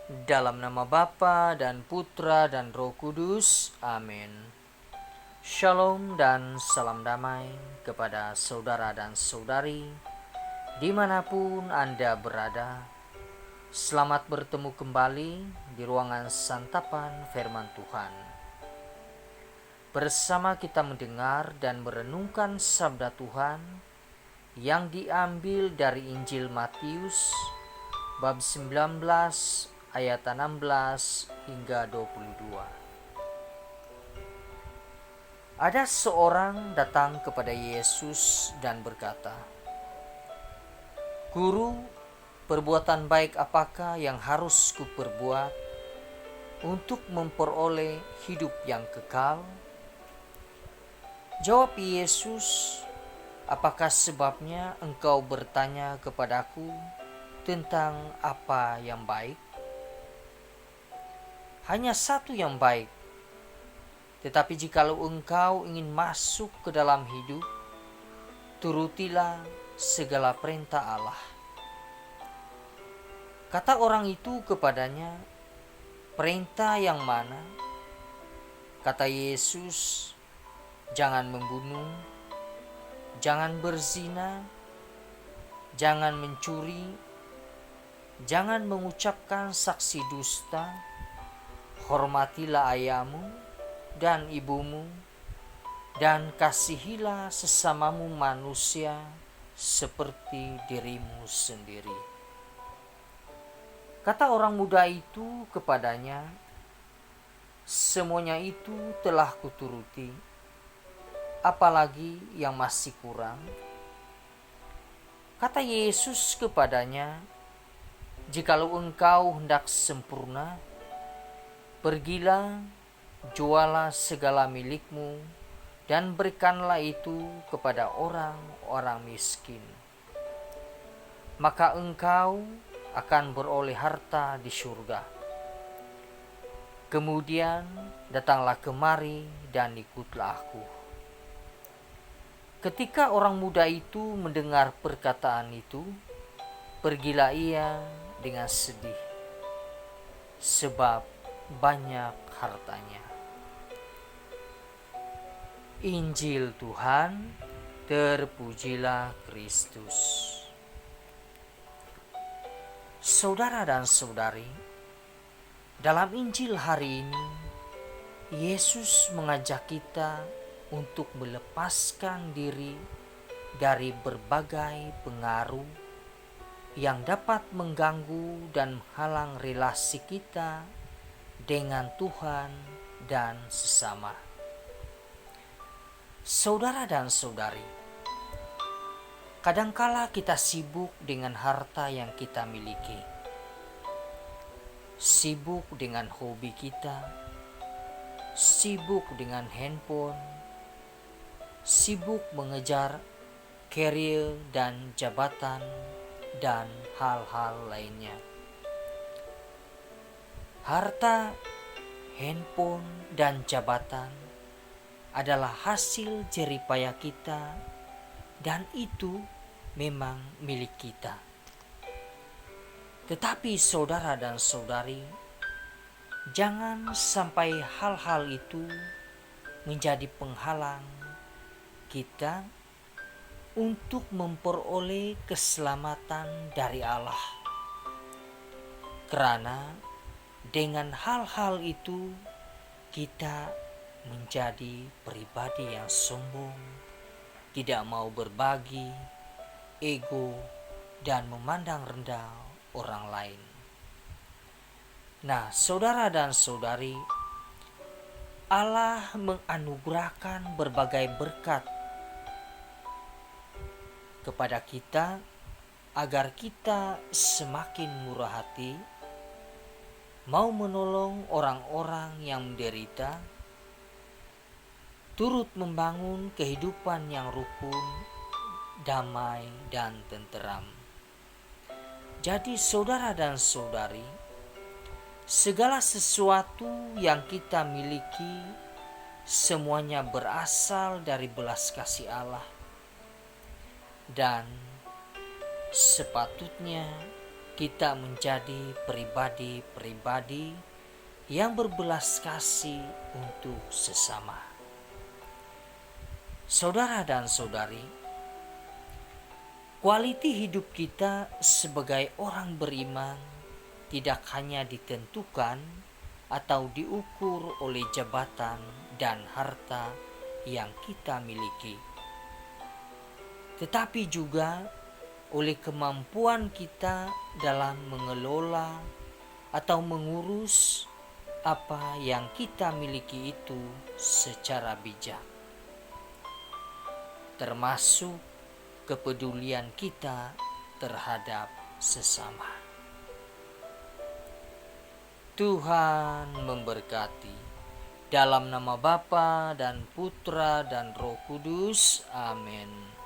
Dalam nama Bapa dan Putra dan Roh Kudus. Amin. Shalom dan salam damai kepada saudara dan saudari dimanapun Anda berada. Selamat bertemu kembali di ruangan santapan firman Tuhan. Bersama kita mendengar dan merenungkan sabda Tuhan yang diambil dari Injil Matius bab 19 ayat 16 hingga 22. Ada seorang datang kepada Yesus dan berkata, "Guru, perbuatan baik apakah yang harus kuperbuat untuk memperoleh hidup yang kekal?" Jawab Yesus, "Apakah sebabnya engkau bertanya kepadaku tentang apa yang baik? Hanya satu yang baik. Tetapi jikalau engkau ingin masuk ke dalam hidup, turutilah segala perintah Allah." Kata orang itu kepadanya, "Perintah yang mana?" Kata Yesus, "Jangan membunuh, jangan berzina, jangan mencuri, jangan mengucapkan saksi dusta, hormatilah ayahmu dan ibumu, dan kasihilah sesamamu manusia seperti dirimu sendiri." Kata orang muda itu kepadanya, "Semuanya itu telah kuturuti, apalagi yang masih kurang?" Kata Yesus kepadanya, "Jikalau engkau hendak sempurna, pergilah, jualah segala milikmu, dan berikanlah itu kepada orang-orang miskin. Maka engkau akan beroleh harta di surga. Kemudian datanglah kemari dan ikutlah aku." Ketika orang muda itu mendengar perkataan itu, pergilah ia dengan sedih, sebab banyak hartanya. Injil Tuhan, terpujilah Kristus. Saudara dan saudari, dalam Injil hari ini, Yesus mengajak kita untuk melepaskan diri dari berbagai pengaruh yang dapat mengganggu dan menghalang relasi kita dengan Tuhan dan sesama. Saudara dan saudari, kadangkala kita sibuk dengan harta yang kita miliki, sibuk dengan hobi kita, sibuk dengan handphone, sibuk mengejar karir dan jabatan, dan hal-hal lainnya. Harta, handphone, dan jabatan adalah hasil jeripaya kita, dan itu memang milik kita. Tetapi saudara dan saudari, jangan sampai hal-hal itu menjadi penghalang kita untuk memperoleh keselamatan dari Allah. Karena dengan hal-hal itu kita menjadi pribadi yang sombong, tidak mau berbagi, ego, dan memandang rendah orang lain. Nah, saudara dan saudari, Allah menganugerahkan berbagai berkat kepada kita agar kita semakin murah hati, mau menolong orang-orang yang menderita, turut membangun kehidupan yang rukun, damai, dan tenteram. Jadi saudara dan saudari, segala sesuatu yang kita miliki semuanya berasal dari belas kasih Allah, dan sepatutnya kita menjadi pribadi-pribadi yang berbelas kasih untuk sesama. Saudara dan saudari, kualiti hidup kita sebagai orang beriman tidak hanya ditentukan atau diukur oleh jabatan dan harta yang kita miliki, tetapi juga oleh kemampuan kita dalam mengelola atau mengurus apa yang kita miliki itu secara bijak, termasuk kepedulian kita terhadap sesama. Tuhan memberkati. Dalam nama Bapa dan Putra dan Roh Kudus. Amin.